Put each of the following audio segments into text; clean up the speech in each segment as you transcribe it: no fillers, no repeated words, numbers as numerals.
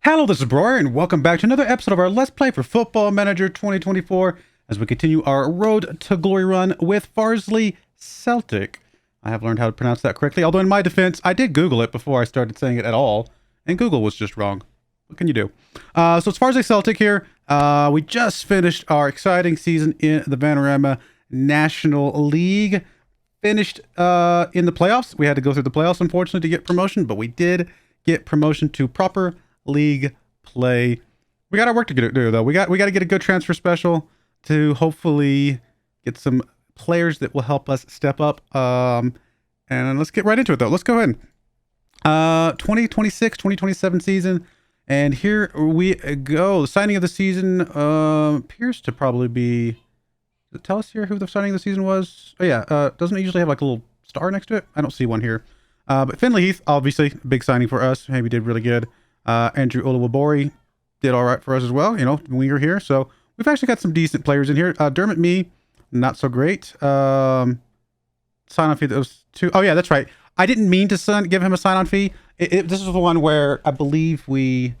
Hello, this is Broyar, and welcome back to another episode of our Let's Play for Football Manager 2024 as we continue our Road to Glory run with FARSLEY CELTIC. I have learned how to pronounce that correctly, although in my defense, I did Google it before I started saying it at all, and Google was just wrong. What can you do? So it's FARSLEY CELTIC here. We just finished our exciting season in the Vanarama National League. Finished in the playoffs. We had to go through the playoffs, unfortunately, to get promotion, but we did get promotion to proper league play. We got our work to do though. We got to get a good transfer special to hopefully get some players that will help us step up. And let's get right into it though. Let's go ahead. 2026, 2027 season. And here we go. The signing of the season appears to probably be... Does it tell us here who the signing of the season was? Oh yeah, doesn't it usually have like a little star next to it? I don't see one here. But Finley Heath, obviously, big signing for us. Hey, we did really good. Andrew Oluwabori did all right for us as well, you know, when we were here. So we've actually got some decent players in here. Dermot Mee, not so great. Sign-on fee, those two. Oh yeah, that's right. I didn't mean to give him a sign-on fee. This is the one where I believe I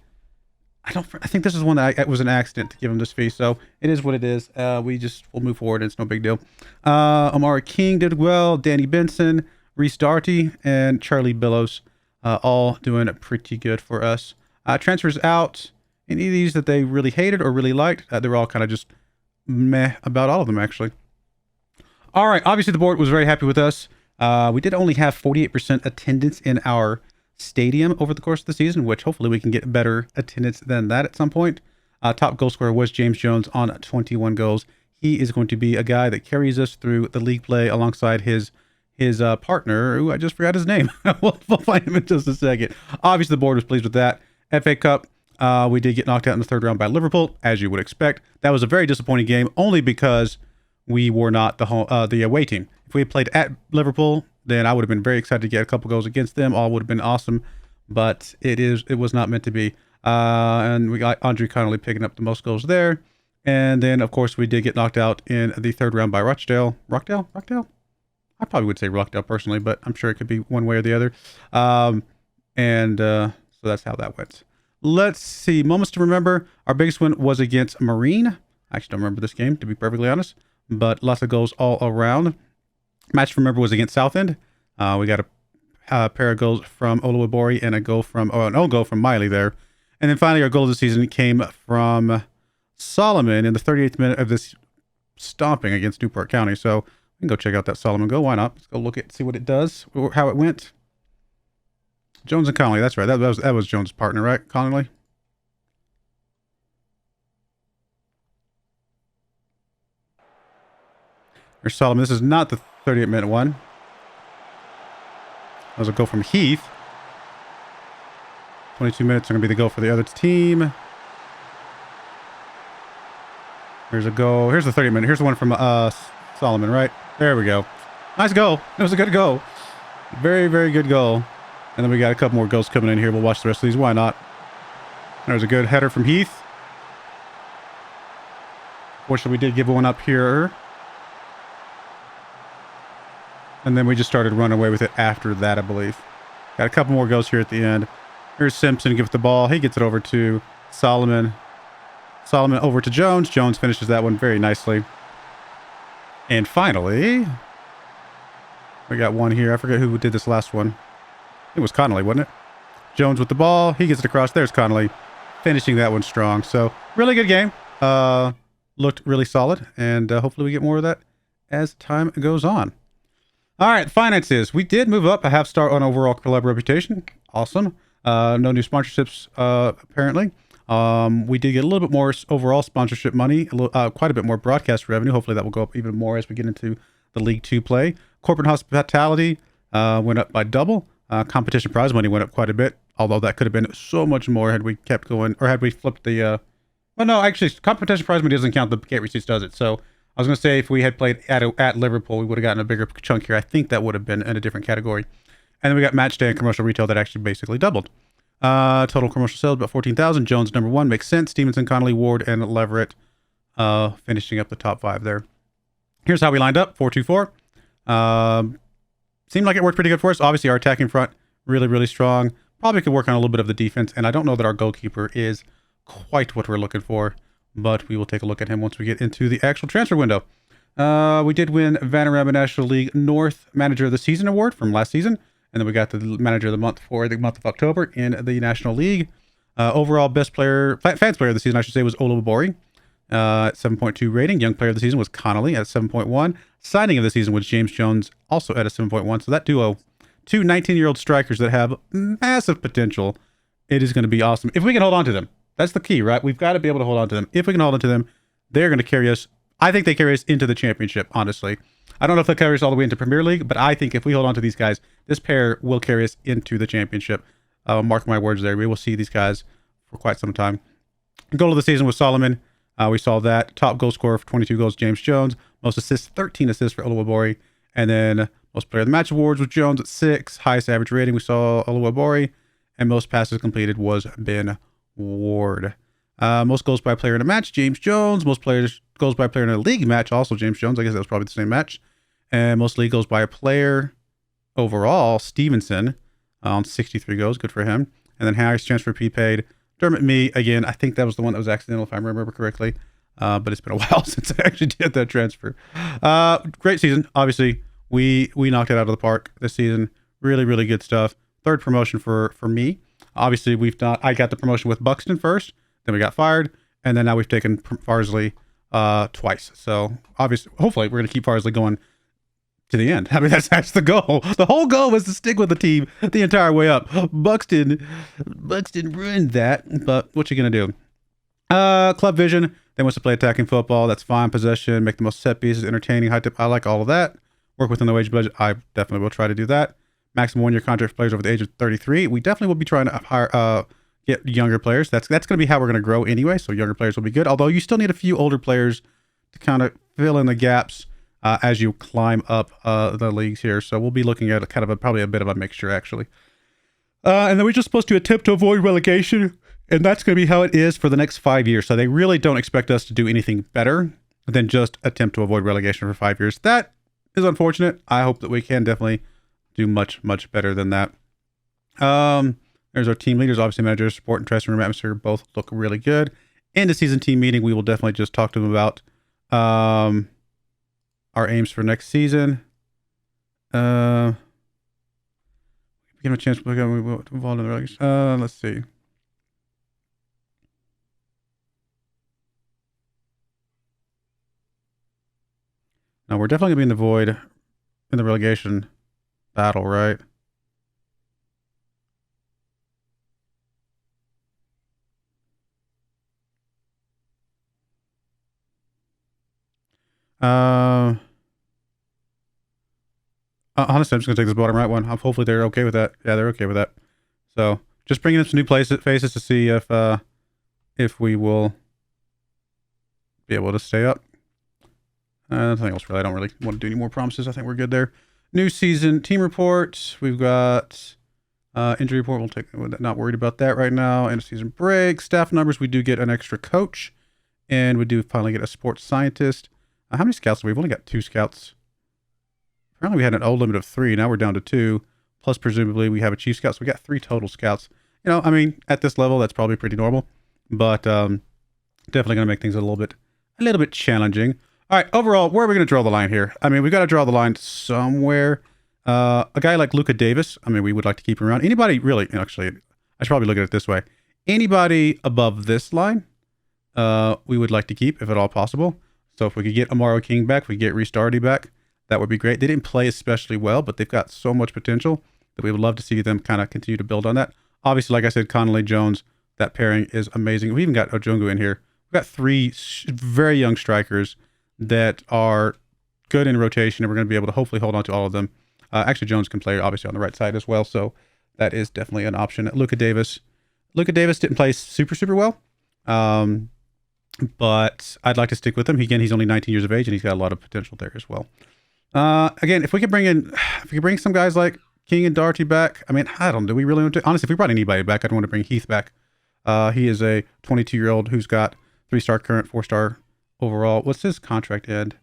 think this is one that it was an accident to give him this fee. So it is what it is. We'll move forward. It's no big deal. Amari King did well. Danny Benson, Reese Darty, and Charlie Billows. All doing pretty good for us. Transfers out. Any of these that they really hated or really liked, they were all kind of just meh about all of them, actually. All right. Obviously, the board was very happy with us. We did only have 48% attendance in our stadium over the course of the season, which hopefully we can get better attendance than that at some point. Top goal scorer was James Jones on 21 goals. He is going to be a guy that carries us through the league play alongside his partner, who I just forgot his name. we'll find him in just a second. Obviously, the board was pleased with that. FA Cup, we did get knocked out in the third round by Liverpool, as you would expect. That was a very disappointing game, only because we were not the away team. If we had played at Liverpool, then I would have been very excited to get a couple goals against them. All would have been awesome, but it was not meant to be. And we got Andre Connolly picking up the most goals there. And then, of course, we did get knocked out in the third round by Rockdale. I probably would say Rockdale personally, but I'm sure it could be one way or the other. So that's how that went. Let's see. Moments to remember. Our biggest win was against Marine. I actually don't remember this game, to be perfectly honest, but lots of goals all around. Match to remember was against Southend. We got a pair of goals from Oluwabori and an own goal from Miley there. And then finally, our goal of the season came from Solomon in the 38th minute of this stomping against Newport County. So we can go check out that Solomon goal. Why not? Let's go look at see what it does, how it went. Jones and Connolly. That's right. That was Jones' partner, right? Connolly. There's Solomon. This is not the 38-minute one. That was a goal from Heath. 22 minutes are going to be the goal for the other team. Here's a goal. Here's the 30-minute. Here's the one from Solomon, right? There we go. Nice goal. It was a good goal. Very, very good goal. And then we got a couple more goals coming in here. We'll watch the rest of these. Why not? There's a good header from Heath. Fortunately, we did give one up here. And then we just started running away with it after that, I believe. Got a couple more goals here at the end. Here's Simpson, gives the ball. He gets it over to Solomon. Solomon over to Jones. Jones finishes that one very nicely. And finally, we got one here. I forget who did this last one. It was Connolly, wasn't it? Jones with the ball. He gets it across. There's Connolly finishing that one strong. So really good game. Looked really solid. And hopefully we get more of that as time goes on. All right, finances. We did move up a half star on overall club reputation. Awesome. No new sponsorships, apparently. We did get a little bit more overall sponsorship money, quite a bit more broadcast revenue. Hopefully that will go up even more as we get into the League 2 play. Corporate hospitality went up by double. Competition prize money went up quite a bit, although that could have been so much more had we kept going, or had we flipped the... well, no, actually, competition prize money doesn't count. The gate receipts does it. So I was going to say if we had played at Liverpool, we would have gotten a bigger chunk here. I think that would have been in a different category. And then we got match day and commercial retail that actually basically doubled. Total commercial sales about 14,000. Jones number one makes sense. Stevenson, Connolly, Ward, and Leverett finishing up the top five there. Here's how we lined up: 4-2-4. Seemed like it worked pretty good for us. Obviously, our attacking front really, really strong. Probably could work on a little bit of the defense, and I don't know that our goalkeeper is quite what we're looking for, but we will take a look at him once we get into the actual transfer window. We did win Vanarama National League North Manager of the Season award from last season, and then we got the Manager of the Month for the month of October in the National League. Overall, best player, fans player of the season, I should say, was Olubabori at 7.2 rating. Young player of the season was Connolly at 7.1. Signing of the season was James Jones, also at a 7.1. So that duo, two 19-year-old strikers that have massive potential. It is going to be awesome if we can hold on to them. That's the key, right? We've got to be able to hold on to them. If we can hold on to them, they're going to carry us. I think they carry us into the championship, honestly. I don't know if they'll carry us all the way into Premier League, but I think if we hold on to these guys, this pair will carry us into the championship. Mark my words there. We will see these guys for quite some time. Goal of the season was Solomon. We saw that. Top goal scorer for 22 goals, James Jones. Most assists, 13 assists for Olubabori. And then most player of the match awards was Jones at 6. Highest average rating we saw Olubabori. And most passes completed was Ben Ward. Most goals by player in a match, James Jones. Most goals by player in a league match, also James Jones. I guess that was probably the same match. And most league goals by a player overall, Stevenson on 63 goals. Good for him. And then highest transfer fee paid, Dermot Me. Again, I think that was the one that was accidental, if I remember correctly. But it's been a while since I actually did that transfer. Great season. Obviously, we knocked it out of the park this season. Really, really good stuff. Third promotion for me. Obviously, I got the promotion with Buxton first. Then we got fired. And then now we've taken FARSLEY twice. So obviously, hopefully, we're going to keep FARSLEY going to the end. I mean, that's the goal. The whole goal was to stick with the team the entire way up. Buxton ruined that, but what you gonna do? Club vision. They wants to play attacking football. That's fine. Possession. Make the most set pieces. Entertaining. High tip. I like all of that. Work within the wage budget. I definitely will try to do that. Maximum 1-year contract for players over the age of 33. We definitely will be trying to hire, get younger players. That's going to be how we're going to grow anyway. So younger players will be good. Although you still need a few older players to kind of fill in the gaps as you climb up the leagues here. So we'll be looking at kind of probably a bit of a mixture, actually. And then we're just supposed to attempt to avoid relegation. And that's going to be how it is for the next 5 years. So they really don't expect us to do anything better than just attempt to avoid relegation for 5 years. That is unfortunate. I hope that we can definitely do much, much better than that. There's our team leaders, obviously manager, support, and dressing room atmosphere both look really good. In the season team meeting, we will definitely just talk to them about our aims for next season. Give them a chance to move on in the relegation. Let's see. Now we're definitely gonna be in the void in the relegation battle, right? Honestly, I'm just gonna take this bottom right one. Hopefully they're okay with that. Yeah, they're okay with that. So just bringing in some new faces to see if we will be able to stay up. Nothing else really. I don't really want to do any more promises. I think we're good there. New season team report. We've got injury report. We're not worried about that right now. End of season break. Staff numbers. We do get an extra coach, and we do finally get a sports scientist. How many scouts do we have? We've only got 2 scouts. Apparently we had an old limit of 3. Now we're down to 2. Plus presumably we have a chief scout. So we got 3 total scouts. You know, I mean, at this level, that's probably pretty normal. But definitely going to make things a little bit challenging. All right, overall, where are we going to draw the line here? I mean, we got to draw the line somewhere. A guy like Luca Davis, I mean, we would like to keep him around. Anybody really, actually, I should probably look at it this way. Anybody above this line, we would like to keep, if at all possible. So if we could get Amaro King back, if we get Restardy back, that would be great. They didn't play especially well, but they've got so much potential that we would love to see them kind of continue to build on that. Obviously, like I said, Connolly, Jones, that pairing is amazing. We even got Ojongu in here. We've got 3 very young strikers that are good in rotation, and we're going to be able to hopefully hold on to all of them. Actually, Jones can play obviously on the right side as well, so that is definitely an option. Luca Davis didn't play super well, but I'd like to stick with him. Again, he's only 19 years of age, and he's got a lot of potential there as well. Again, if we could bring some guys like King and Darty back, I mean, I don't know. Do we really want to? Honestly, if we brought anybody back, I'd want to bring Heath back. He is a 22-year-old who's got 3-star current, 4-star overall. What's his contract end?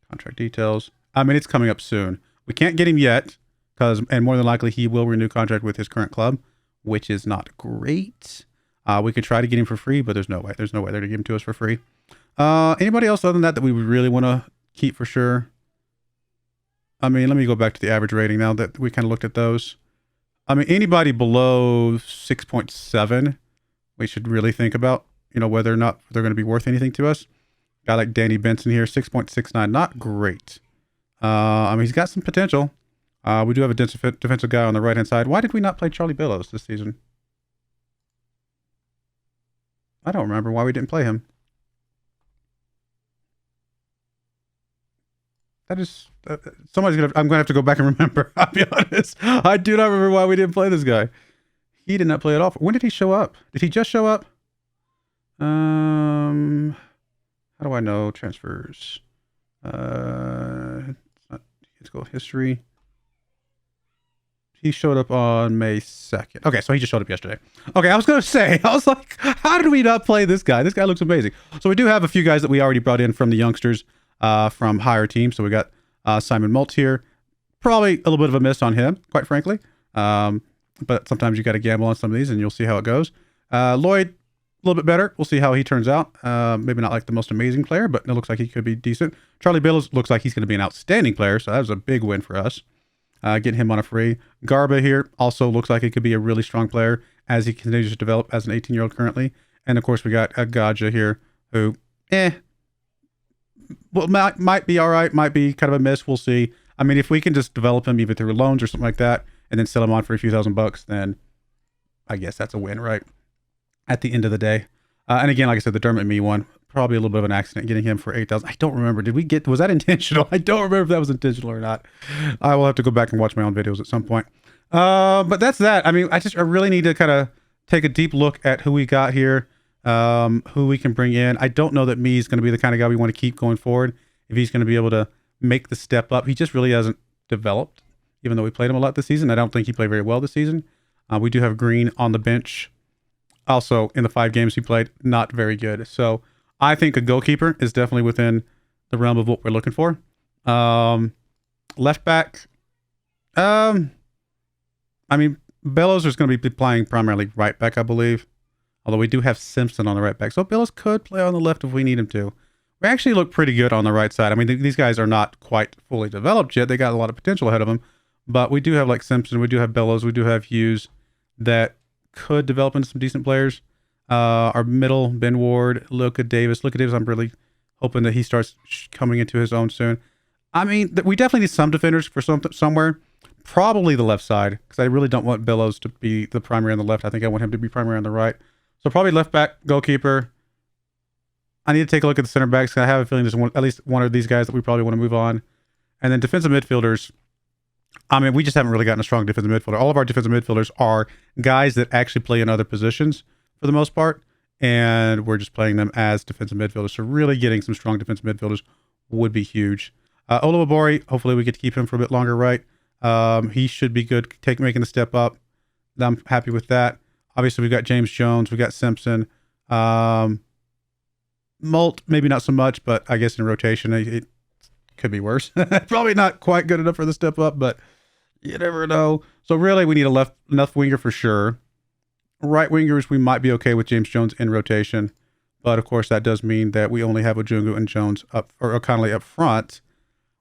Contract details. I mean, it's coming up soon. We can't get him yet, and more than likely he will renew contract with his current club. which is not great. We could try to get him for free, but there's no way. There's no way they're going to give him to us for free. Anybody else other than that we really want to keep for sure? I mean, let me go back to the average rating now that we kind of looked at those. I mean, anybody below 6.7, we should really think about, whether or not they're going to be worth anything to us. Guy like Danny Benson here, 6.69, not great. I mean, he's got some potential. We do have a defensive guy on the right-hand side. Why did we not play Charlie Billows this season? I don't remember why we didn't play him. That is... I'm going to have to go back and remember. I'll be honest. I do not remember why we didn't play this guy. He did not play at all. When did he show up? Did he just show up? How do I know? Transfers. Let's go history. He showed up on May 2nd. Okay, so he just showed up yesterday. Okay, I was going to say, I was like, how did we not play this guy? This guy looks amazing. So we do have a few guys that we already brought in from the youngsters from higher teams. So we got Simon Maltz here. Probably a little bit of a miss on him, quite frankly. But sometimes you got to gamble on some of these and you'll see how it goes. Lloyd, a little bit better. We'll see how he turns out. Maybe not like the most amazing player, but it looks like he could be decent. Charlie Billows looks like he's going to be an outstanding player, so that was a big win for us. Getting him on a free. Garba here also looks like he could be a really strong player as he continues to develop as an 18-year-old currently. And of course, we got Gaja here, who, well, might be all right, might be kind of a miss. We'll see. I mean, if we can just develop him either through loans or something like that, and then sell him on for a few $1,000, then I guess that's a win, right? At the end of the day. And again, like I said, the Dermot Me one, probably a little bit of an accident getting him for 8,000. I don't remember. Was that intentional? I don't remember if that was intentional or not. I will have to go back and watch my own videos at some point. But that's that. I mean, I really need to kind of take a deep look at who we got here, who we can bring in. I don't know that Me is going to be the kind of guy we want to keep going forward. If he's going to be able to make the step up. He just really hasn't developed, even though we played him a lot this season. I don't think he played very well this season. We do have Green on the bench. Also, in the 5 games he played, not very good. So I think a goalkeeper is definitely within the realm of what we're looking for. Left back. I mean, Bellows is going to be playing primarily right back, I believe. Although we do have Simpson on the right back. So Bellows could play on the left if we need him to. We actually look pretty good on the right side. I mean, these guys are not quite fully developed yet. They got a lot of potential ahead of them. But we do have like Simpson. We do have Bellows. We do have Hughes that could develop into some decent players. Our middle, Ben Ward, Luka Davis. Luka Davis, I'm really hoping that he starts coming into his own soon. I mean, we definitely need some defenders for somewhere. Probably the left side, because I really don't want Bellows to be the primary on the left. I think I want him to be primary on the right. So probably left back, goalkeeper. I need to take a look at the center backs. I have a feeling there's at least one of these guys that we probably want to move on. And then defensive midfielders. I mean, we just haven't really gotten a strong defensive midfielder. All of our defensive midfielders are guys that actually play in other positions for the most part. And we're just playing them as defensive midfielders. So really getting some strong defensive midfielders would be huge. Oluwabori, hopefully we get to keep him for a bit longer, right? He should be good, making the step up. I'm happy with that. Obviously, we've got James Jones. We got Simpson. Molt, maybe not so much, but I guess in rotation, it could be worse. Probably not quite good enough for the step up, but you never know. So really, we need a left winger for sure. Right wingers, we might be okay with James Jones in rotation, but of course that does mean that we only have Ojungu and Jones up, or O'Connelly up front.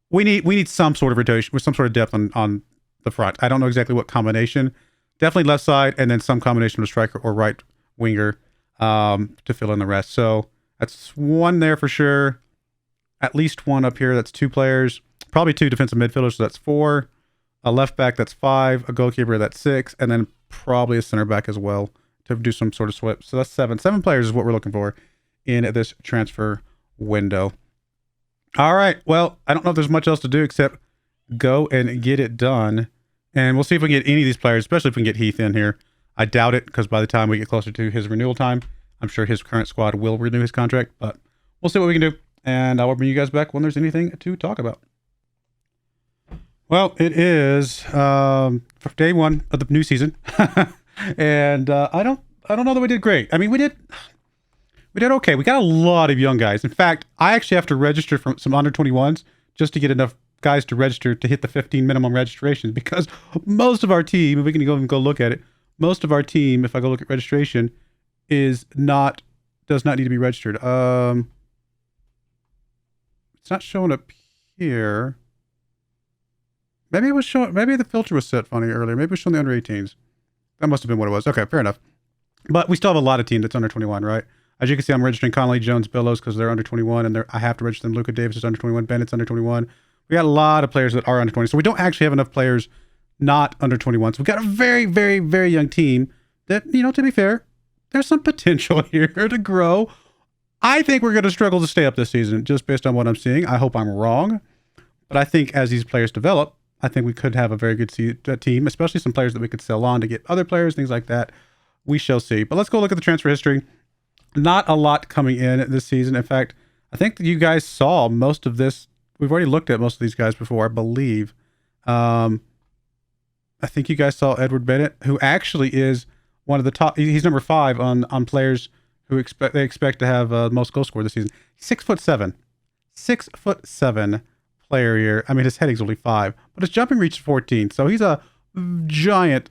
We need some sort of rotation with some sort of depth on the front. I don't know exactly what combination. Definitely left side, and then some combination of striker or right winger to fill in the rest. So that's one there for sure. At least one up here. That's 2 players. Probably 2 defensive midfielders, so that's 4. A left back, that's 5. A goalkeeper, that's 6. And then probably a center back as well to do some sort of swip. So that's 7. 7 players is what we're looking for in this transfer window. All right. Well, I don't know if there's much else to do except go and get it done. And we'll see if we can get any of these players, especially if we can get Heath in here. I doubt it, because by the time we get closer to his renewal time, I'm sure his current squad will renew his contract. But we'll see what we can do. And I'll bring you guys back when there's anything to talk about. Well, it is day 1 of the new season. And I don't know that we did great. I mean, we did okay. We got a lot of young guys. In fact, I actually have to register from some under 21s just to get enough guys to register to hit the 15 minimum registrations, because most of our team, if we can go look at it, most of our team, if I go look at registration, does not need to be registered. It's not showing up here. Maybe it was showing, maybe the filter was set funny earlier. Maybe it was showing the under 18s. That must have been what it was. Okay, fair enough. But we still have a lot of team that's under 21, right? As you can see, I'm registering Connolly, Jones, Billows because they're under 21, and I have to register them. Luca Davis is under 21. Bennett's under 21. We got a lot of players that are under 20. So we don't actually have enough players not under 21. So we've got a very, very, very young team that, you know, to be fair, there's some potential here to grow. I think we're going to struggle to stay up this season just based on what I'm seeing. I hope I'm wrong. But I think as these players develop, I think we could have a very good team, especially some players that we could sell on to get other players, things like that. We shall see. But let's go look at the transfer history. Not a lot coming in this season. In fact, I think that you guys saw most of this. We've already looked at most of these guys before, I believe. I think you guys saw Edward Bennett, who actually is one of the top. He's number 5 on players who expect to have most goal scorer this season. 6'7", 6'7" player here. I mean, his heading's only 5, but his jumping reach is 14. So he's a giant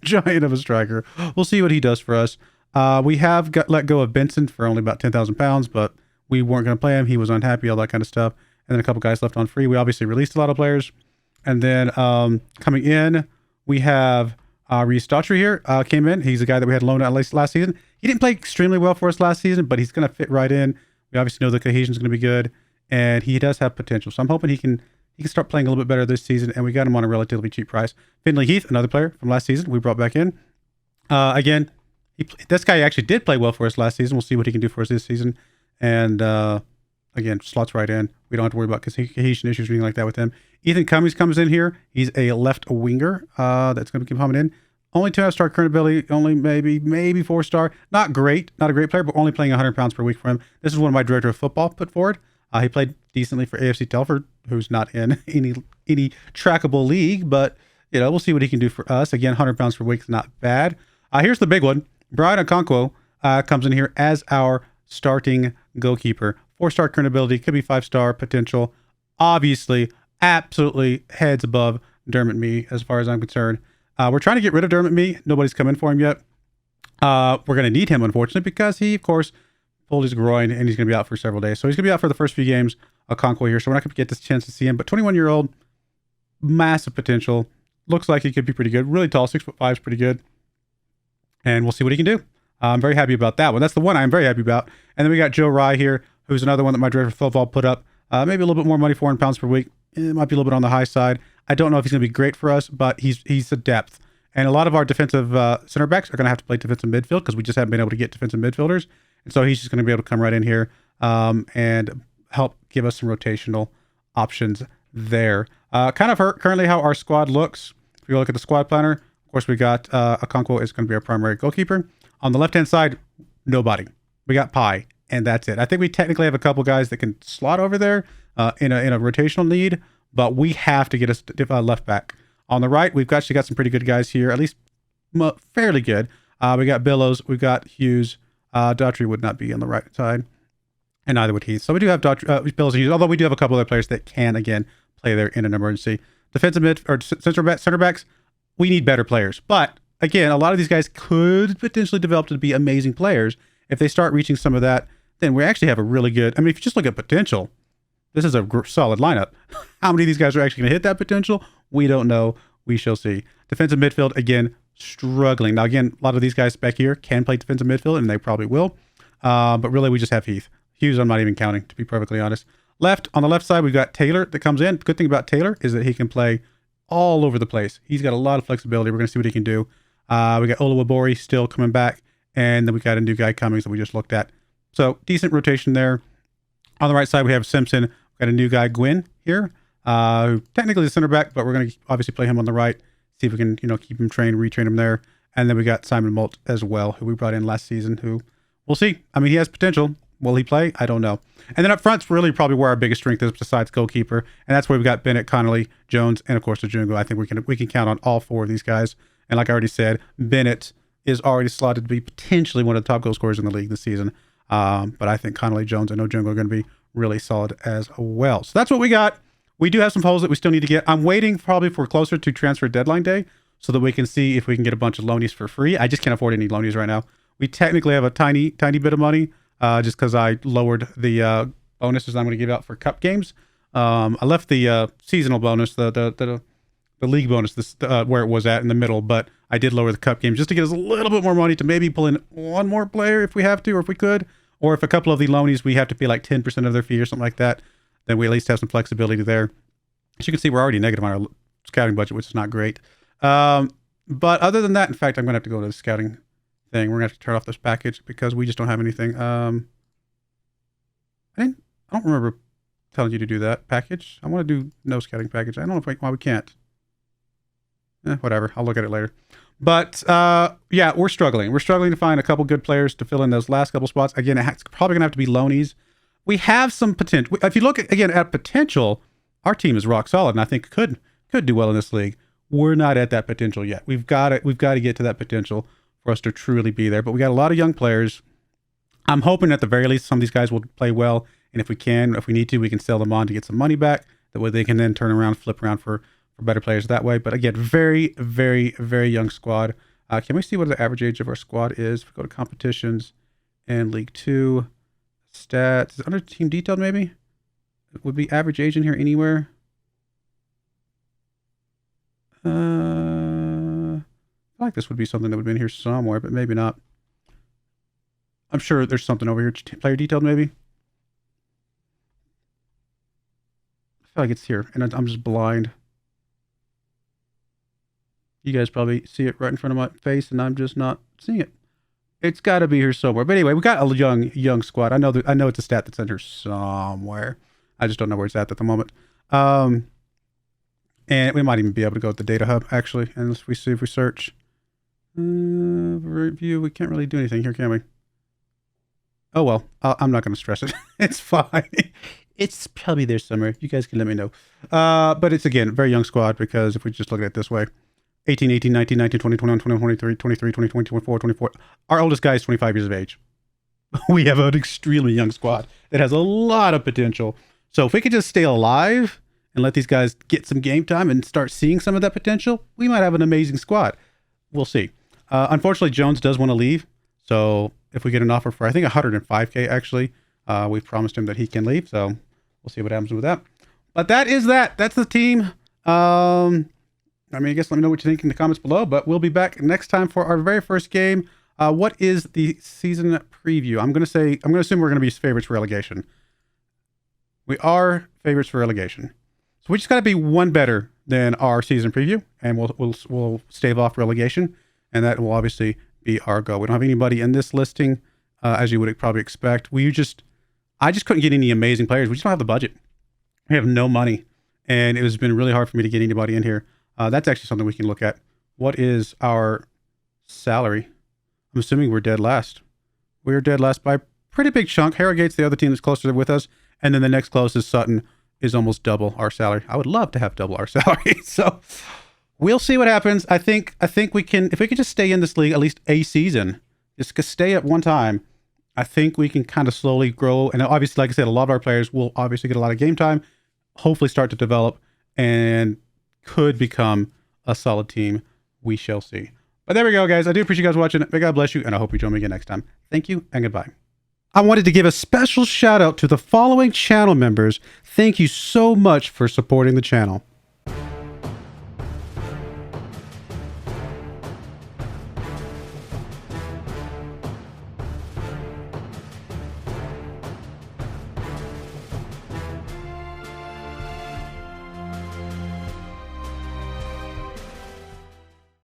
of a striker. We'll see what he does for us. We have let go of Benson for only about 10,000 pounds, but we weren't going to play him. He was unhappy, all that kind of stuff. And then a couple guys left on free. We obviously released a lot of players. And then coming in, we have Reese Daughtry here. Came in. He's a guy that we had loaned out last season. He didn't play extremely well for us last season, but he's going to fit right in. We obviously know the cohesion is going to be good, and he does have potential. So I'm hoping he can start playing a little bit better this season, and we got him on a relatively cheap price. Finley Heath, another player from last season, we brought back in. Again, this guy actually did play well for us last season. We'll see what he can do for us this season. And again, slots right in. We don't have to worry about cohesion issues or anything like that with him. Ethan Cummings comes in here. He's a left winger that's going to be coming in. Only 2.5-star current ability, only maybe 4-star. Not great, not a great player, but only playing 100 pounds per week for him. This is one of my director of football put forward. He played decently for AFC Telford, who's not in any trackable league, but you know, we'll see what he can do for us. Again, 100 pounds per week is not bad. Here's the big one. Brian Okonkwo comes in here as our starting goalkeeper. 4-star current ability, could be 5-star potential. Obviously, absolutely heads above Dermot Mee as far as I'm concerned. We're trying to get rid of Dermot Mee. Nobody's come in for him yet. We're going to need him, unfortunately, because he, of course, pulled his groin and he's going to be out for several days. So he's going to be out for the first few games of Okonkwo here. So we're not going to get this chance to see him. But 21-year-old, massive potential. Looks like he could be pretty good. Really tall, 6'5" is pretty good. And we'll see what he can do. I'm very happy about that one. That's the one I'm very happy about. And then we got Joe Rye here, who's another one that my director of football put up. Maybe a little bit more money, 400 pounds per week. It might be a little bit on the high side. I don't know if he's going to be great for us, but he's a depth. And a lot of our defensive center backs are going to have to play defensive midfield because we just haven't been able to get defensive midfielders. And so he's just going to be able to come right in here and help give us some rotational options there. Kind of currently how our squad looks. If you look at the squad planner, of course, we got Okonkwo is going to be our primary goalkeeper. On the left-hand side, nobody. We got Pi, and that's it. I think we technically have a couple guys that can slot over there in a rotational need, but we have to get a left back. On the right, we've actually got some pretty good guys here, at least fairly good. We got Billows, we've got Hughes. Daughtry would not be on the right side, and neither would Heath. So we do have Billows and Hughes, although we do have a couple other players that can, again, play there in an emergency. Defensive mid or center backs, we need better players. But again, a lot of these guys could potentially develop to be amazing players. If they start reaching some of that, then we actually have a really good, I mean, if you just look at potential, this is a solid lineup. How many of these guys are actually going to hit that potential? We don't know. We shall see. Defensive midfield, again, struggling. Now, again, a lot of these guys back here can play defensive midfield, and they probably will. But really, we just have Heath. Hughes, I'm not even counting, to be perfectly honest. On the left side, we've got Taylor that comes in. Good thing about Taylor is that he can play all over the place. He's got a lot of flexibility. We're going to see what he can do. We got Oluwabori still coming back, and then we got a new guy Cummings that we just looked at. So decent rotation there. On the right side, we have Simpson. We've got a new guy, Gwynn, here, who technically is center back, but we're going to obviously play him on the right, see if we can, keep him trained, retrain him there. And then we got Simon Molt as well, who we brought in last season, who we'll see. I mean, he has potential. Will he play? I don't know. And then up front's really probably where our biggest strength is besides goalkeeper. And that's where we've got Bennett, Connolly, Jones, and of course, Ojungo. I think we can count on all 4 of these guys. And like I already said, Bennett is already slotted to be potentially one of the top goal scorers in the league this season. But I think Connolly, Jones, and Ojungo are going to be really solid as well. So that's what we got. We do have some holes that we still need to get. I'm waiting probably for closer to transfer deadline day so that we can see if we can get a bunch of loanies for free. I just can't afford any loanies right now. We technically have a tiny bit of money, just because I lowered the bonuses I'm going to give out for cup games. I left the seasonal bonus, the league bonus, where it was at in the middle, but I did lower the cup games just to get us a little bit more money to maybe pull in one more player if we have to, or if we could, or if a couple of the loanies we have to pay like 10% of their fee or something like that, then we at least have some flexibility there. As you can see, we're already negative on our scouting budget, which is not great. But other than that, in fact, I'm going to have to go to the scouting thing. We're going to have to turn off this package because we just don't have anything. I don't remember telling you to do that package. I want to do no scouting package. I don't know why we can't. Whatever. I'll look at it later. But yeah, we're struggling. We're struggling to find a couple good players to fill in those last couple spots. Again, it's probably going to have to be loanies. We have some potential. If you look at potential, our team is rock solid, and I think could do well in this league. We're not at that potential yet. We've got to get to that potential for us to truly be there. But we got a lot of young players. I'm hoping at the very least some of these guys will play well, and if we need to, we can sell them on to get some money back. That way they can then turn around, flip around for better players that way. But again, very, very, very young squad. Can we see what the average age of our squad is? If we go to competitions and League 2 stats, is it under team detailed maybe? Would be average age in here anywhere? I feel like this would be something that would be in here somewhere, but maybe not. I'm sure there's something over here. Player detailed maybe? I feel like it's here, and I'm just blind. You guys probably see it right in front of my face, and I'm just not seeing it. It's got to be here somewhere. But anyway, we got a young squad. I know it's a stat that's in here somewhere. I just don't know where it's at the moment. And we might even be able to go with the data hub, actually. And if we search review, we can't really do anything here, can we? Oh, well, I'm not going to stress it. It's fine. It's probably there somewhere. You guys can let me know. But it's, again, a very young squad, because if we just look at it this way, 18, 18, 19, 19, 20, 21, 21, 23, 23, 20, 20, 24, 24. Our oldest guy is 25 years of age. We have an extremely young squad that has a lot of potential. So if we could just stay alive and let these guys get some game time and start seeing some of that potential, we might have an amazing squad. We'll see. Unfortunately, Jones does want to leave. So if we get an offer for, I think, 105K, actually, we've promised him that he can leave. So we'll see what happens with that. But that is that. That's the team. I mean, I guess let me know what you think in the comments below, but we'll be back next time for our very first game. What is the season preview? I'm going to assume we're going to be favorites for relegation. We are favorites for relegation. So we just got to be one better than our season preview, and we'll stave off relegation, and that will obviously be our goal. We don't have anybody in this listing, as you would probably expect. I just couldn't get any amazing players. We just don't have the budget. We have no money, and it has been really hard for me to get anybody in here. That's actually something we can look at. What is our salary? I'm assuming we're dead last. We're dead last by a pretty big chunk. Harrogate's the other team that's closer with us. And then the next closest, Sutton, is almost double our salary. I would love to have double our salary. So we'll see what happens. I think we can, if we can just stay in this league at least a season, just stay at one time, I think we can kind of slowly grow. And obviously, like I said, a lot of our players will obviously get a lot of game time, hopefully start to develop, and could become a solid team. We shall see. But there we go, guys. I do appreciate you guys watching. May God bless you, and I hope you join me again next time. Thank you, and goodbye. I wanted to give a special shout out to the following channel members. Thank you so much for supporting the channel.